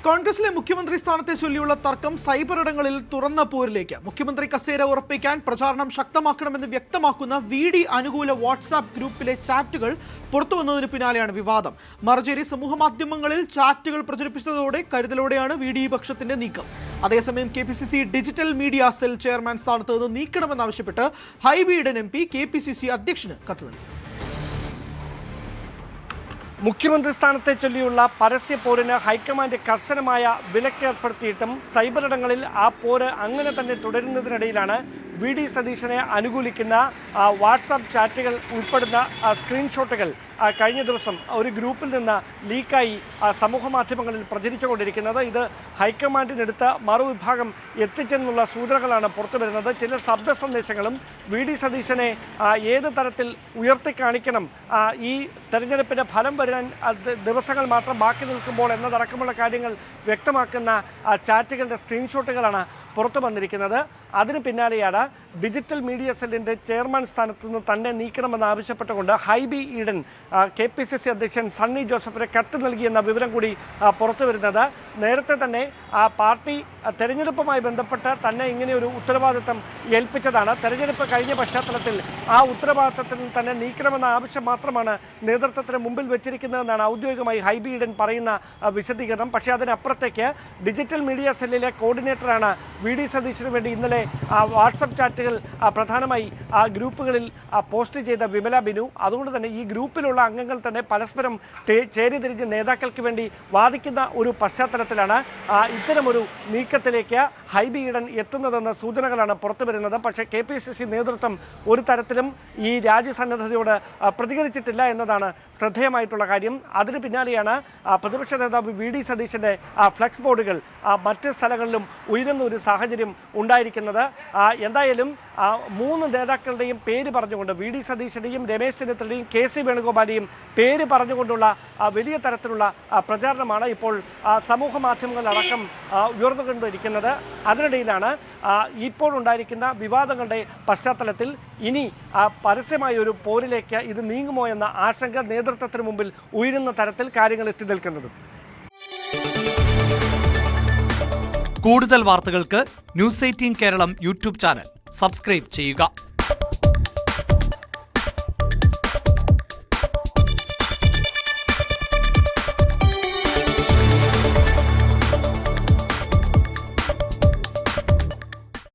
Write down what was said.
കോൺഗ്രസിലെ മുഖ്യമന്ത്രി സ്ഥാനത്തെ ചൊല്ലിയുള്ള തർക്കം സൈബർ ഇടങ്ങളിൽ തുറന്ന പോരിലേക്ക്. മുഖ്യമന്ത്രി കസേര ഉറപ്പിക്കാൻ പ്രചാരണം ശക്തമാക്കണമെന്ന് വ്യക്തമാക്കുന്ന VD അനുകൂല വാട്സാപ്പ് ഗ്രൂപ്പിലെ ചാറ്റുകൾ പുറത്തുവന്നതിന് പിന്നാലെയാണ് വിവാദം. മറച്ചേരി സമൂഹമാധ്യമങ്ങളിൽ ചാറ്റുകൾ പ്രചരിപ്പിച്ചതോടെ കരുതലോടെയാണ് VD പക്ഷത്തിന്റെ നീക്കം. അതേസമയം KPCC digital media cell chairman സ്ഥാനത്ത് നിന്ന് നീക്കണമെന്നാവശ്യപ്പെട്ട് ഹൈബി ഈഡൻ MP KPCC അധ്യക്ഷന് കത്ത് നൽകി. മുഖ്യമന്ത്രി സ്ഥാനത്തെ ചൊല്ലിയുള്ള പരസ്യ പോരിന് ഹൈക്കമാൻഡ് കർശനമായ വിലക്ക് ഏർപ്പെടുത്തിയിട്ടും സൈബർ ഇടങ്ങളിൽ ആ പോര് അങ്ങനെ തന്നെ തുടരുന്നതിനിടയിലാണ് VD സതീശനെ അനുകൂലിക്കുന്ന വാട്സാപ്പ് ചാറ്റുകൾ ഉൾപ്പെടുന്ന സ്ക്രീൻഷോട്ടുകൾ കഴിഞ്ഞ ദിവസം ഒരു ഗ്രൂപ്പിൽ നിന്ന് ലീക്കായി സമൂഹ മാധ്യമങ്ങളിൽ പ്രചരിച്ചുകൊണ്ടിരിക്കുന്നത്. ഇത് ഹൈക്കമാൻഡിനെടുത്ത് മറുവിഭാഗം എത്തിച്ചെന്നുള്ള സൂചനകളാണ് പുറത്തു വരുന്നത്. ചില ശബ്ദ സന്ദേശങ്ങളും VD സതീശനെ ഏത് തരത്തിൽ ഉയർത്തിക്കാണിക്കണം, ഈ തെരഞ്ഞെടുപ്പിൻ്റെ ഫലം വരാൻ ദിവസങ്ങൾ മാത്രം ബാക്കി നിൽക്കുമ്പോൾ എന്നതടക്കമുള്ള കാര്യങ്ങൾ വ്യക്തമാക്കുന്ന ചാറ്റുകളുടെ സ്ക്രീൻഷോട്ടുകളാണ് പുറത്തു വന്നിരിക്കുന്നത്. അതിന് പിന്നാലെയാണ് ഡിജിറ്റൽ മീഡിയ സെല്ലിൻ്റെ ചെയർമാൻ സ്ഥാനത്ത് നിന്ന് തന്നെ നീക്കണമെന്ന് ആവശ്യപ്പെട്ടുകൊണ്ട് ഹൈബി ഈഡൻ KPCC അധ്യക്ഷൻ സണ്ണി ജോസഫിന് കത്ത് നൽകിയെന്ന വിവരം കൂടി പുറത്തു വരുന്നത്. നേരത്തെ തന്നെ പാർട്ടി തെരഞ്ഞെടുപ്പുമായി ബന്ധപ്പെട്ട് തന്നെ ഇങ്ങനെയൊരു ഉത്തരവാദിത്തം ഏൽപ്പിച്ചതാണ്. തെരഞ്ഞെടുപ്പ് കഴിഞ്ഞ പശ്ചാത്തലത്തിൽ ആ ഉത്തരവാദിത്തത്തിൽ തന്നെ നീക്കണമെന്ന ആവശ്യം മാത്രമാണ് നേതൃത്വത്തിന് മുമ്പിൽ വെച്ചിരിക്കുന്നതെന്നാണ് ഔദ്യോഗികമായി ഹൈബി ഈഡൻ പറയുന്ന വിശദീകരണം. പക്ഷേ അതിനപ്പുറത്തേക്ക് ഡിജിറ്റൽ മീഡിയ സെല്ലിലെ കോർഡിനേറ്ററാണ് VD സതീശന് വേണ്ടി ഇന്നലെ വാട്സപ്പ് ചാറ്റുകൾ പ്രധാനമായി ഗ്രൂപ്പുകളിൽ പോസ്റ്റ് ചെയ്ത വിമല ബിനു. അതുകൊണ്ട് തന്നെ ഈ ഗ്രൂപ്പിലുള്ള അംഗങ്ങൾ തന്നെ പരസ്പരം ചേരിതിരിഞ്ഞ് നേതാക്കൾക്ക് വേണ്ടി വാദിക്കുന്ന ഒരു പശ്ചാത്തലത്തിലാണ് ഇത്തരമൊരു നീക്കത്തിലേക്ക് ഹൈബി ഈഡൻ എത്തുന്നതെന്ന സൂചനകളാണ് പുറത്തു വരുന്നത്. പക്ഷേ KPCC നേതൃത്വം ഒരു തരത്തിലും ഈ രാജ്യസന്നദ്ധതയോട് പ്രതികരിച്ചിട്ടില്ല എന്നതാണ് ശ്രദ്ധേയമായിട്ടുള്ള കാര്യം. അതിന് പിന്നാലെയാണ് പ്രതിപക്ഷ നേതാവ് VD സതീശൻ്റെ ഫ്ലെക്സ് ബോർഡുകൾ മറ്റ് സ്ഥലങ്ങളിലും ഉയരുന്ന ഒരു സാഹചര്യം ഉണ്ടായിരിക്കുന്നത്. എന്തായാലും 3 നേതാക്കളുടെയും പേര് പറഞ്ഞുകൊണ്ട് VD സതീശൻ്റെയും രമേശ് ചെന്നിത്തലയുടെയും KC വേണുഗോപാലിൻ്റെയും പേര് പറഞ്ഞുകൊണ്ടുള്ള വലിയ തരത്തിലുള്ള പ്രചാരണമാണ് ഇപ്പോൾ സമൂഹ മാധ്യമങ്ങളിലടക്കം ഉയർന്നുകൊണ്ടിരിക്കുന്നത്. അതിനിടയിലാണ് ഇപ്പോൾ ഉണ്ടായിരിക്കുന്ന വിവാദങ്ങളുടെ പശ്ചാത്തലത്തിൽ ഇനി പരസ്യമായ ഒരു പോരിലേക്ക് ഇത് നീങ്ങുമോ എന്ന ആശങ്ക നേതൃത്വത്തിന് മുമ്പിൽ ഉയരുന്ന തരത്തിൽ കാര്യങ്ങൾ എത്തി നിൽക്കുന്നത്. കൂടുതൽ വാർത്തകൾക്ക് News 18 Keralam YouTube channel subscribe ചെയ്യുക.